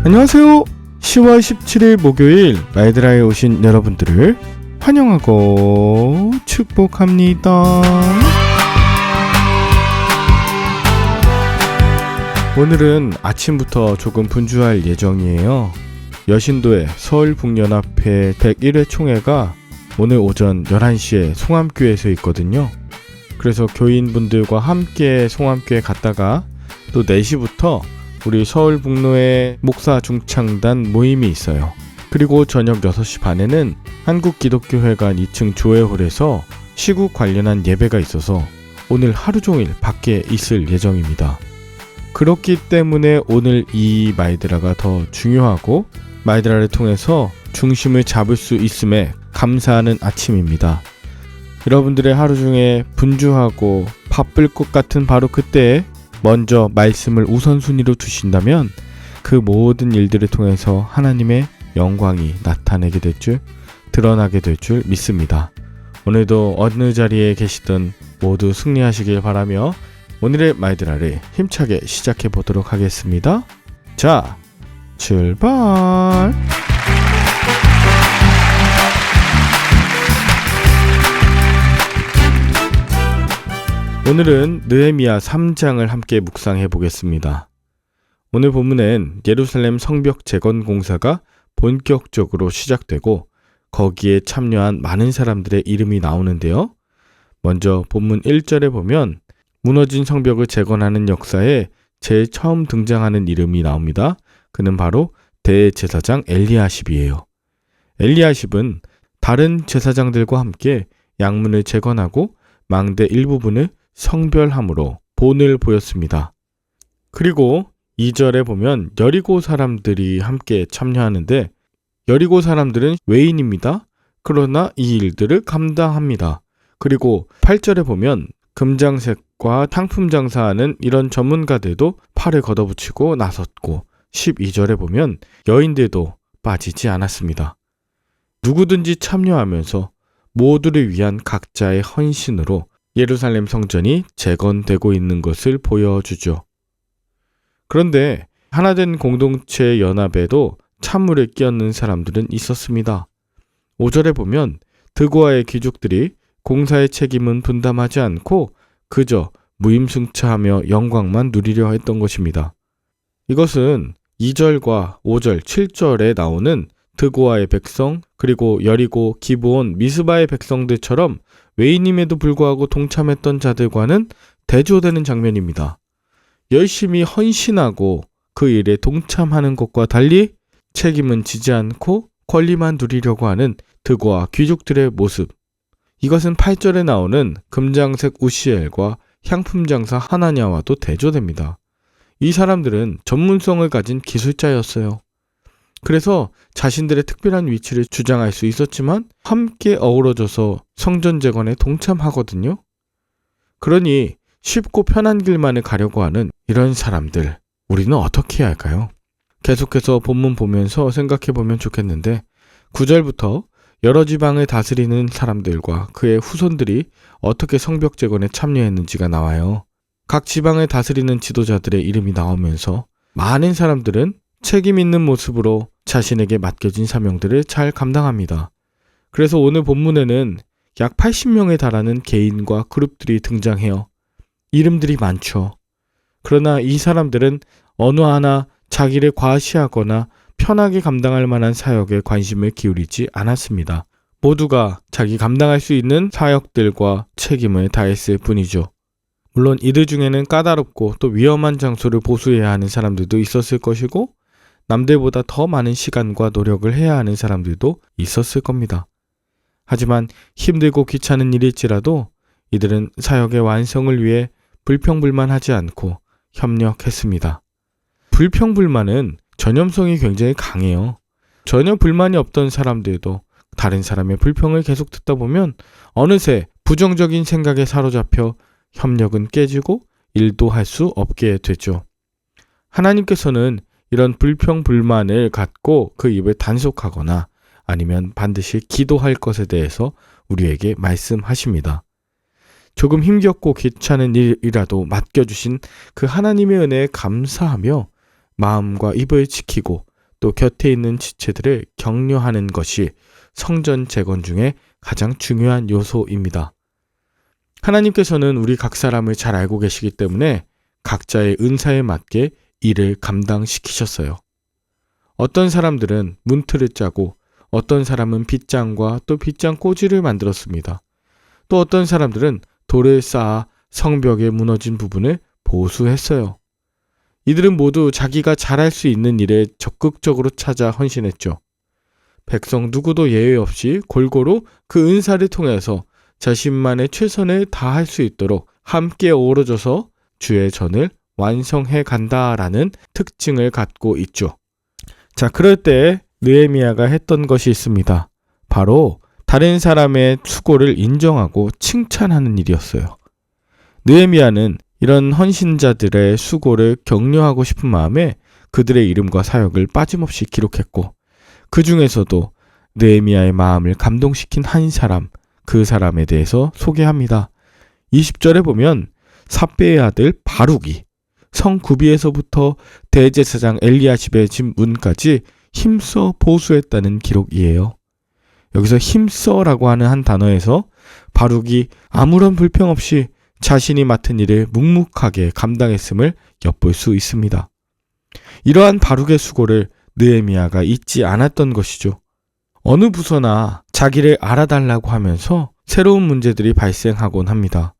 안녕하세요. 10월 17일 목요일 마이드라에 오신 여러분들을 환영하고 축복합니다. 오늘은 아침부터 조금 분주할 예정이에요. 여신도의 서울북연합회 101회 총회가 오늘 오전 11시에 송암교회에서 있거든요. 그래서 교인분들과 함께 송암교회 갔다가 또 4시부터 우리 서울북로의 목사 중창단 모임이 있어요. 그리고 저녁 6시 반에는 한국기독교회관 2층 조회홀에서 시국 관련한 예배가 있어서 오늘 하루 종일 밖에 있을 예정입니다. 그렇기 때문에 오늘 이 마이드라가 더 중요하고 마이드라를 통해서 중심을 잡을 수 있음에 감사하는 아침입니다. 여러분들의 하루 중에 분주하고 바쁠 것 같은 바로 그때에 먼저 말씀을 우선순위로 두신다면 그 모든 일들을 통해서 하나님의 영광이 나타나게 될 줄, 드러나게 될 줄 믿습니다. 오늘도 어느 자리에 계시든 모두 승리하시길 바라며 오늘의 마이드라를 힘차게 시작해 보도록 하겠습니다. 자, 출발! 오늘은 느헤미야 3장을 함께 묵상해 보겠습니다. 오늘 본문엔 예루살렘 성벽 재건 공사가 본격적으로 시작되고 거기에 참여한 많은 사람들의 이름이 나오는데요. 먼저 본문 1절에 보면 무너진 성벽을 재건하는 역사에 제일 처음 등장하는 이름이 나옵니다. 그는 바로 대제사장 엘리야십이에요. 엘리야십은 다른 제사장들과 함께 양문을 재건하고 망대 일부분을 성별함으로 본을 보였습니다. 그리고 2절에 보면 여리고 사람들이 함께 참여하는데 여리고 사람들은 외인입니다. 그러나 이 일들을 감당합니다. 그리고 8절에 보면 금장색과 향품 장사하는 이런 전문가들도 팔을 걷어붙이고 나섰고 12절에 보면 여인들도 빠지지 않았습니다. 누구든지 참여하면서 모두를 위한 각자의 헌신으로 예루살렘 성전이 재건되고 있는 것을 보여주죠. 그런데 하나된 공동체 연합에도 찬물을 끼얹는 사람들은 있었습니다. 5절에 보면 드고아의 귀족들이 공사의 책임은 분담하지 않고 그저 무임승차하며 영광만 누리려 했던 것입니다. 이것은 2절과 5절, 7절에 나오는 드고아의 백성, 그리고 여리고, 기브온, 미스바의 백성들처럼 외인임에도 불구하고 동참했던 자들과는 대조되는 장면입니다. 열심히 헌신하고 그 일에 동참하는 것과 달리 책임은 지지 않고 권리만 누리려고 하는 드고아 귀족들의 모습. 이것은 8절에 나오는 금장색 우시엘과 향품장사 하나냐와도 대조됩니다. 이 사람들은 전문성을 가진 기술자였어요. 그래서 자신들의 특별한 위치를 주장할 수 있었지만 함께 어우러져서 성전 재건에 동참하거든요. 그러니 쉽고 편한 길만을 가려고 하는 이런 사람들, 우리는 어떻게 해야 할까요? 계속해서 본문 보면서 생각해 보면 좋겠는데 9절부터 여러 지방을 다스리는 사람들과 그의 후손들이 어떻게 성벽 재건에 참여했는지가 나와요. 각 지방을 다스리는 지도자들의 이름이 나오면서 많은 사람들은 책임 있는 모습으로 자신에게 맡겨진 사명들을 잘 감당합니다. 그래서 오늘 본문에는 약 80명에 달하는 개인과 그룹들이 등장해요. 이름들이 많죠. 그러나 이 사람들은 어느 하나 자기를 과시하거나 편하게 감당할 만한 사역에 관심을 기울이지 않았습니다. 모두가 자기 감당할 수 있는 사역들과 책임을 다했을 뿐이죠. 물론 이들 중에는 까다롭고 또 위험한 장소를 보수해야 하는 사람들도 있었을 것이고 남들보다 더 많은 시간과 노력을 해야 하는 사람들도 있었을 겁니다. 하지만 힘들고 귀찮은 일일지라도 이들은 사역의 완성을 위해 불평불만하지 않고 협력했습니다. 불평불만은 전염성이 굉장히 강해요. 전혀 불만이 없던 사람들도 다른 사람의 불평을 계속 듣다 보면 어느새 부정적인 생각에 사로잡혀 협력은 깨지고 일도 할 수 없게 되죠. 하나님께서는 이런 불평불만을 갖고 그 입을 단속하거나 아니면 반드시 기도할 것에 대해서 우리에게 말씀하십니다. 조금 힘겹고 귀찮은 일이라도 맡겨주신 그 하나님의 은혜에 감사하며 마음과 입을 지키고 또 곁에 있는 지체들을 격려하는 것이 성전 재건 중에 가장 중요한 요소입니다. 하나님께서는 우리 각 사람을 잘 알고 계시기 때문에 각자의 은사에 맞게 일을 감당시키셨어요. 어떤 사람들은 문틀을 짜고 어떤 사람은 빗장과 또 빗장 꽂이를 만들었습니다. 또 어떤 사람들은 돌을 쌓아 성벽에 무너진 부분을 보수했어요. 이들은 모두 자기가 잘할 수 있는 일에 적극적으로 찾아 헌신했죠. 백성 누구도 예외 없이 골고루 그 은사를 통해서 자신만의 최선을 다할 수 있도록 함께 어우러져서 주의 전을 완성해 간다라는 특징을 갖고 있죠. 자, 그럴 때 느헤미야가 했던 것이 있습니다. 바로 다른 사람의 수고를 인정하고 칭찬하는 일이었어요. 느헤미야는 이런 헌신자들의 수고를 격려하고 싶은 마음에 그들의 이름과 사역을 빠짐없이 기록했고, 그 중에서도 느헤미야의 마음을 감동시킨 한 사람, 그 사람에 대해서 소개합니다. 20절에 보면 삽베의 아들 바룩이 성 구비에서부터 대제사장 엘리야십의 집 문까지 힘써 보수했다는 기록이에요. 여기서 힘써라고 하는 한 단어에서 바룩이 아무런 불평 없이 자신이 맡은 일을 묵묵하게 감당했음을 엿볼 수 있습니다. 이러한 바룩의 수고를 느헤미야가 잊지 않았던 것이죠. 어느 부서나 자기를 알아달라고 하면서 새로운 문제들이 발생하곤 합니다.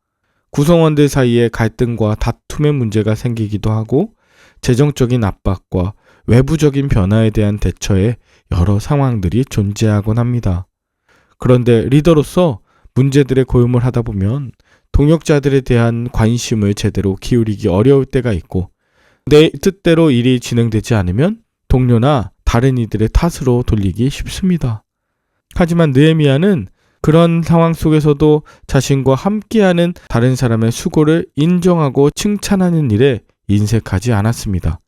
구성원들 사이에 갈등과 다툼의 문제가 생기기도 하고 재정적인 압박과 외부적인 변화에 대한 대처에 여러 상황들이 존재하곤 합니다. 그런데 리더로서 문제들에 고용을 하다 보면 동역자들에 대한 관심을 제대로 기울이기 어려울 때가 있고, 내 뜻대로 일이 진행되지 않으면 동료나 다른 이들의 탓으로 돌리기 쉽습니다. 하지만 느헤미야는 그런 상황 속에서도 자신과 함께하는 다른 사람의 수고를 인정하고 칭찬하는 일에 인색하지 않았습니다.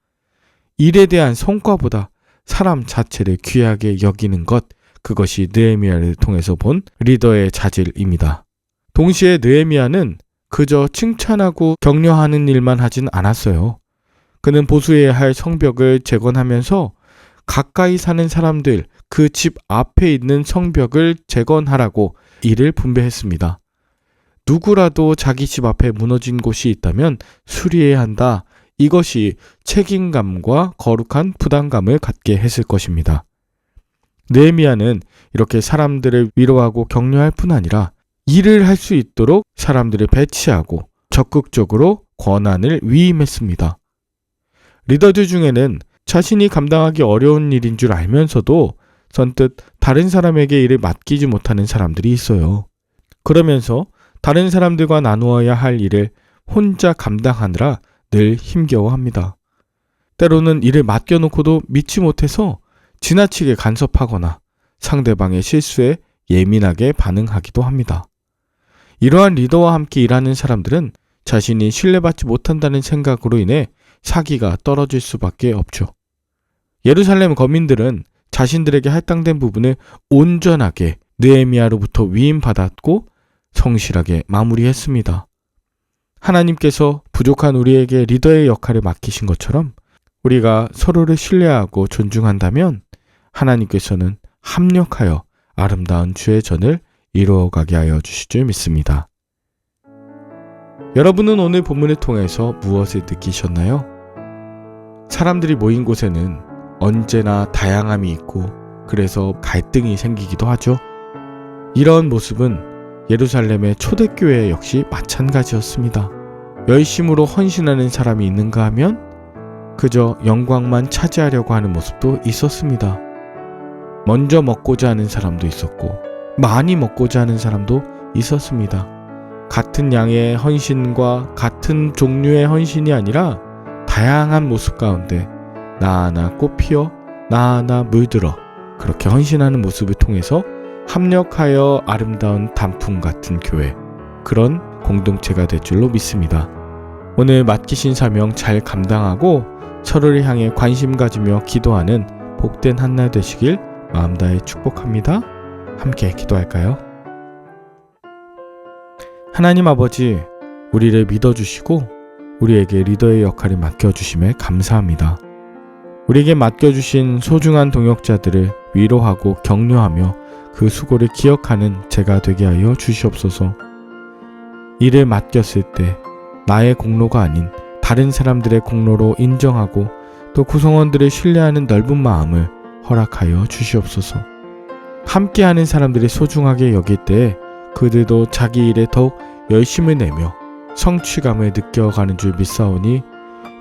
일에 대한 성과보다 사람 자체를 귀하게 여기는 것, 그것이 느헤미야를 통해서 본 리더의 자질입니다. 동시에 느헤미야는 그저 칭찬하고 격려하는 일만 하진 않았어요. 그는 보수해야 할 성벽을 재건하면서 가까이 사는 사람들, 그 집 앞에 있는 성벽을 재건하라고 일을 분배했습니다. 누구라도 자기 집 앞에 무너진 곳이 있다면 수리해야 한다. 이것이 책임감과 거룩한 부담감을 갖게 했을 것입니다. 느헤미야는 이렇게 사람들을 위로하고 격려할 뿐 아니라 일을 할 수 있도록 사람들을 배치하고 적극적으로 권한을 위임했습니다. 리더들 중에는 자신이 감당하기 어려운 일인 줄 알면서도 선뜻 다른 사람에게 일을 맡기지 못하는 사람들이 있어요. 그러면서 다른 사람들과 나누어야 할 일을 혼자 감당하느라 늘 힘겨워합니다. 때로는 일을 맡겨놓고도 믿지 못해서 지나치게 간섭하거나 상대방의 실수에 예민하게 반응하기도 합니다. 이러한 리더와 함께 일하는 사람들은 자신이 신뢰받지 못한다는 생각으로 인해 사기가 떨어질 수밖에 없죠. 예루살렘 거민들은 자신들에게 할당된 부분을 온전하게 느헤미야로부터 위임받았고 성실하게 마무리했습니다. 하나님께서 부족한 우리에게 리더의 역할을 맡기신 것처럼 우리가 서로를 신뢰하고 존중한다면 하나님께서는 합력하여 아름다운 주의 전을 이루어가게 하여 주실 줄 믿습니다. 여러분은 오늘 본문을 통해서 무엇을 느끼셨나요? 사람들이 모인 곳에는 언제나 다양함이 있고 그래서 갈등이 생기기도 하죠. 이런 모습은 예루살렘의 초대교회 역시 마찬가지였습니다. 열심으로 헌신하는 사람이 있는가 하면 그저 영광만 차지하려고 하는 모습도 있었습니다. 먼저 먹고자 하는 사람도 있었고 많이 먹고자 하는 사람도 있었습니다. 같은 양의 헌신과 같은 종류의 헌신이 아니라 다양한 모습 가운데 나 하나 꽃피어 나 하나 물들어 그렇게 헌신하는 모습을 통해서 합력하여 아름다운 단풍 같은 교회, 그런 공동체가 될 줄로 믿습니다. 오늘 맡기신 사명 잘 감당하고 서로를 향해 관심 가지며 기도하는 복된 한 날 되시길 마음 다해 축복합니다. 함께 기도할까요? 하나님 아버지, 우리를 믿어주시고 우리에게 리더의 역할을 맡겨주심에 감사합니다. 우리에게 맡겨주신 소중한 동역자들을 위로하고 격려하며 그 수고를 기억하는 제가 되게 하여 주시옵소서. 일을 맡겼을 때 나의 공로가 아닌 다른 사람들의 공로로 인정하고 또 구성원들을 신뢰하는 넓은 마음을 허락하여 주시옵소서. 함께하는 사람들이 소중하게 여길 때 그들도 자기 일에 더욱 열심을 내며 성취감을 느껴가는 줄 믿사오니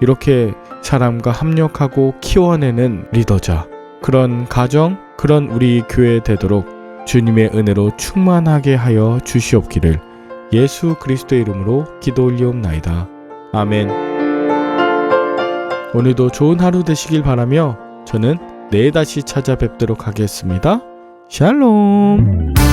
이렇게 사람과 합력하고 키워내는 리더자, 그런 가정, 그런 우리 교회 되도록 주님의 은혜로 충만하게 하여 주시옵기를 예수 그리스도의 이름으로 기도 올리옵나이다. 아멘. 오늘도 좋은 하루 되시길 바라며 저는 내일 다시 찾아뵙도록 하겠습니다. 샬롬.